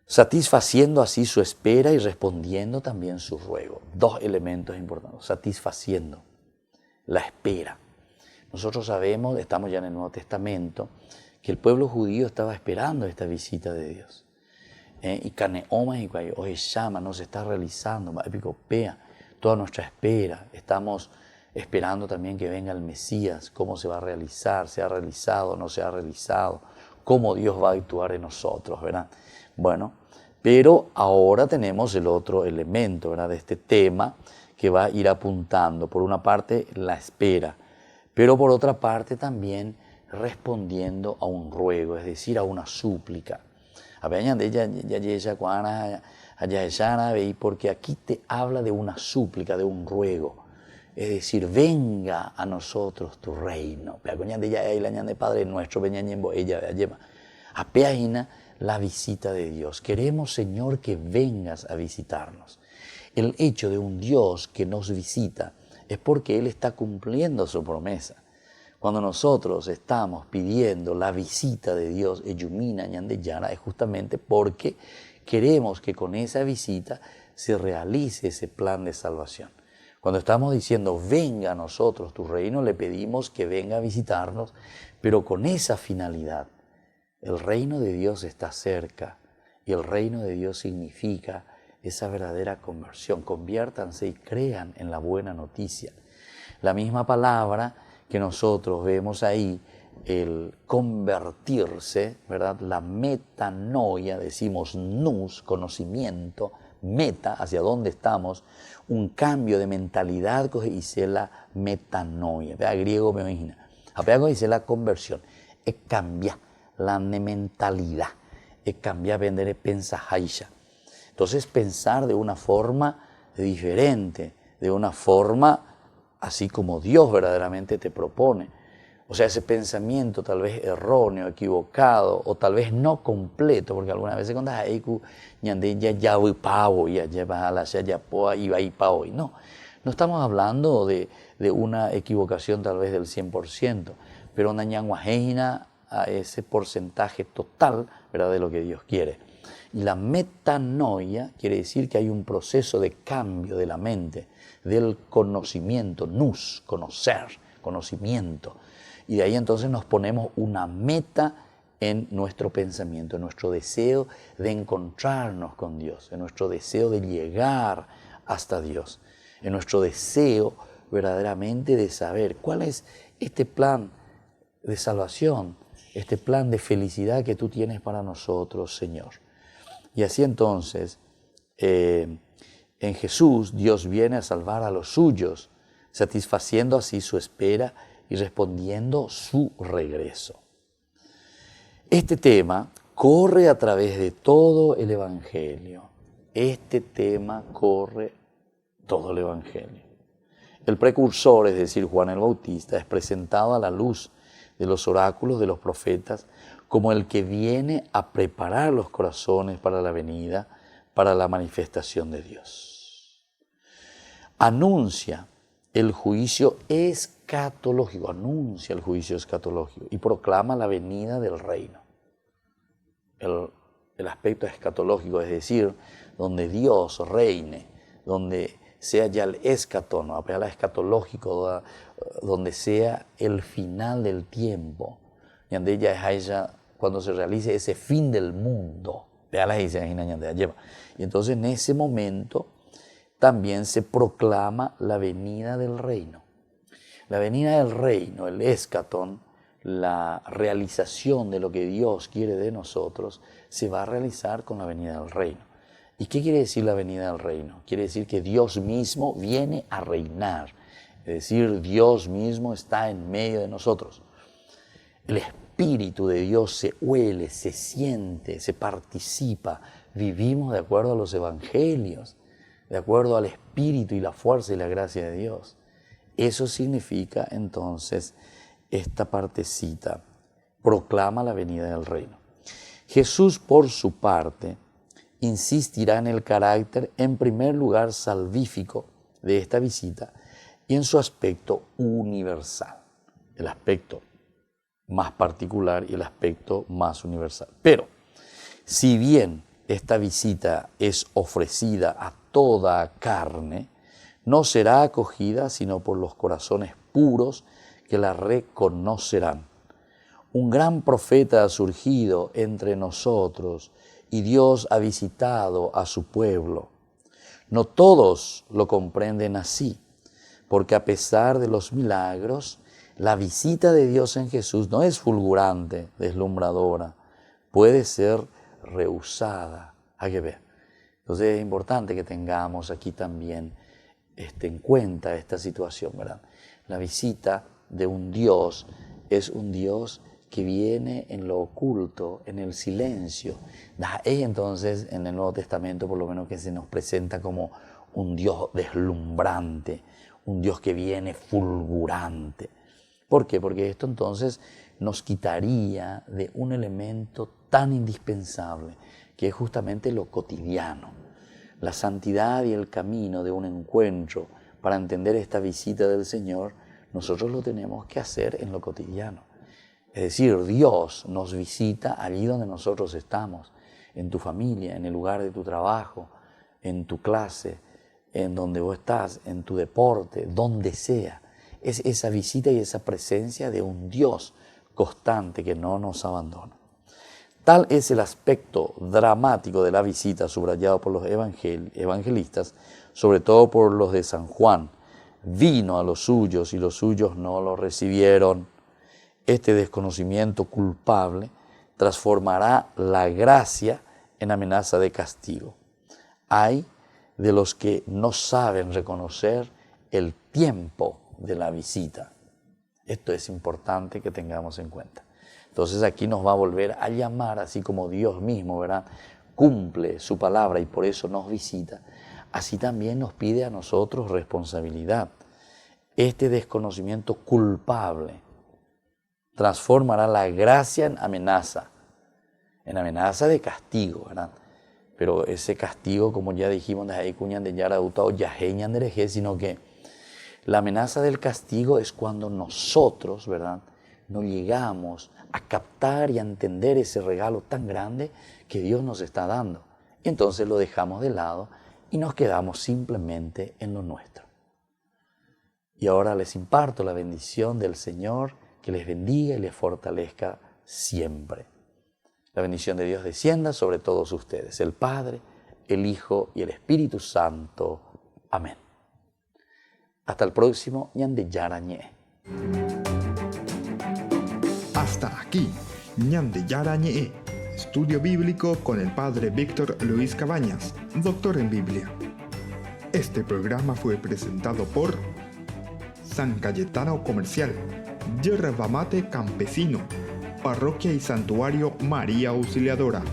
satisfaciendo así su espera y respondiendo también su ruego. Dos elementos importantes: satisfaciendo la espera. Nosotros sabemos, estamos ya en el Nuevo Testamento, que el pueblo judío estaba esperando esta visita de Dios. Y Caneoma y hoy llama, no se está realizando, toda nuestra espera. Estamos esperando también que venga el Mesías, cómo se va a realizar, se ha realizado, no se ha realizado, cómo Dios va a actuar en nosotros, ¿verdad? Bueno, pero ahora tenemos el otro elemento, ¿verdad?, de este tema que va a ir apuntando, por una parte, la espera, pero por otra parte también respondiendo a un ruego, es decir, a una súplica. Porque aquí te habla de una súplica, de un ruego. Es decir, venga a nosotros tu reino. Padre nuestro, la visita de Dios. Queremos, Señor, que vengas a visitarnos. El hecho de un Dios que nos visita es porque Él está cumpliendo su promesa. Cuando nosotros estamos pidiendo la visita de Dios, Eyumina Ñandeyara, es justamente porque queremos que con esa visita se realice ese plan de salvación. Cuando estamos diciendo, venga a nosotros tu reino, le pedimos que venga a visitarnos, pero con esa finalidad. El reino de Dios está cerca y el reino de Dios significa esa verdadera conversión. Conviértanse y crean en la buena noticia. La misma palabra que nosotros vemos ahí, el convertirse, ¿verdad? La metanoia, decimos nous, conocimiento, meta, hacia dónde estamos, un cambio de mentalidad que dice la metanoia. Vea, griego me imagina. Apego dice la conversión, es cambiar la mentalidad, es cambiar vender pensajaisha. Entonces pensar de una forma diferente, de una forma así como Dios verdaderamente te propone. O sea, ese pensamiento tal vez erróneo, equivocado, o tal vez no completo, porque algunas veces cuando no estamos hablando de una equivocación tal vez del 100%, pero una ñanguajeina a ese porcentaje total, ¿verdad?, de lo que Dios quiere. Y la metanoia quiere decir que hay un proceso de cambio de la mente, del conocimiento, nous, conocer, conocimiento. Y de ahí entonces nos ponemos una meta en nuestro pensamiento, en nuestro deseo de encontrarnos con Dios, en nuestro deseo de llegar hasta Dios, en nuestro deseo verdaderamente de saber cuál es este plan de salvación, este plan de felicidad que tú tienes para nosotros, Señor. Y así entonces, en Jesús, Dios viene a salvar a los suyos, satisfaciendo así su espera y respondiendo su regreso. Este tema corre a través de todo el Evangelio. Este tema corre todo el Evangelio. El precursor, es decir, Juan el Bautista, es presentado a la luz de los oráculos de los profetas como el que viene a preparar los corazones para la venida, para la manifestación de Dios. Anuncia el juicio escatológico, y proclama la venida del reino. El aspecto escatológico, es decir, donde Dios reine, donde sea ya el escatón, el escatológico, donde sea el final del tiempo, y donde ella es ella cuando se realice ese fin del mundo. Y entonces en ese momento también se proclama la venida del reino. La venida del reino, el escatón, la realización de lo que Dios quiere de nosotros, se va a realizar con la venida del reino. ¿Y qué quiere decir la venida del reino? Quiere decir que Dios mismo viene a reinar. Es decir, Dios mismo está en medio de nosotros. El Espíritu de Dios se huele, se siente, se participa. Vivimos de acuerdo a los evangelios, de acuerdo al Espíritu y la fuerza y la gracia de Dios. Eso significa entonces esta partecita, proclama la venida del reino. Jesús, por su parte, insistirá en el carácter, en primer lugar, salvífico de esta visita, y en su aspecto universal, el aspecto más particular y el aspecto más universal. Pero, si bien esta visita es ofrecida a toda carne, no será acogida sino por los corazones puros que la reconocerán. Un gran profeta ha surgido entre nosotros y Dios ha visitado a su pueblo. No todos lo comprenden así, porque a pesar de los milagros, la visita de Dios en Jesús no es fulgurante, deslumbradora, puede ser rehusada. Hay que ver. Entonces es importante que tengamos aquí también en cuenta esta situación, ¿verdad? La visita de un Dios es un Dios que viene en lo oculto, en el silencio. Es entonces en el Nuevo Testamento por lo menos que se nos presenta como un Dios deslumbrante, un Dios que viene fulgurante. ¿Por qué? Porque esto entonces nos quitaría de un elemento tan indispensable que es justamente lo cotidiano. La santidad y el camino de un encuentro para entender esta visita del Señor, nosotros lo tenemos que hacer en lo cotidiano. Es decir, Dios nos visita allí donde nosotros estamos, en tu familia, en el lugar de tu trabajo, en tu clase, en donde vos estás, en tu deporte, donde sea. Es esa visita y esa presencia de un Dios constante que no nos abandona. Tal es el aspecto dramático de la visita subrayado por los evangelistas, sobre todo por los de San Juan. Vino a los suyos y los suyos no lo recibieron. Este desconocimiento culpable transformará la gracia en amenaza de castigo. Hay de los que no saben reconocer el tiempo de la visita. Esto es importante que tengamos en cuenta. Entonces aquí nos va a volver a llamar, así como Dios mismo, ¿verdad?, cumple su palabra y por eso nos visita, así también nos pide a nosotros responsabilidad. Este desconocimiento culpable transformará la gracia en amenaza de castigo, ¿verdad? Pero ese castigo, como ya dijimos, sino que la amenaza del castigo es cuando nosotros, ¿verdad?, no llegamos a captar y a entender ese regalo tan grande que Dios nos está dando. Y entonces lo dejamos de lado y nos quedamos simplemente en lo nuestro. Y ahora les imparto la bendición del Señor, que les bendiga y les fortalezca siempre. La bendición de Dios descienda sobre todos ustedes, el Padre, el Hijo y el Espíritu Santo. Amén. Hasta el próximo Ñande Yarañe. Hasta aquí, Ñande Yarañe, estudio bíblico con el Padre Víctor Luis Cabañas, doctor en Biblia. Este programa fue presentado por San Cayetano Comercial, Yerba Mate Campesino, Parroquia y Santuario María Auxiliadora.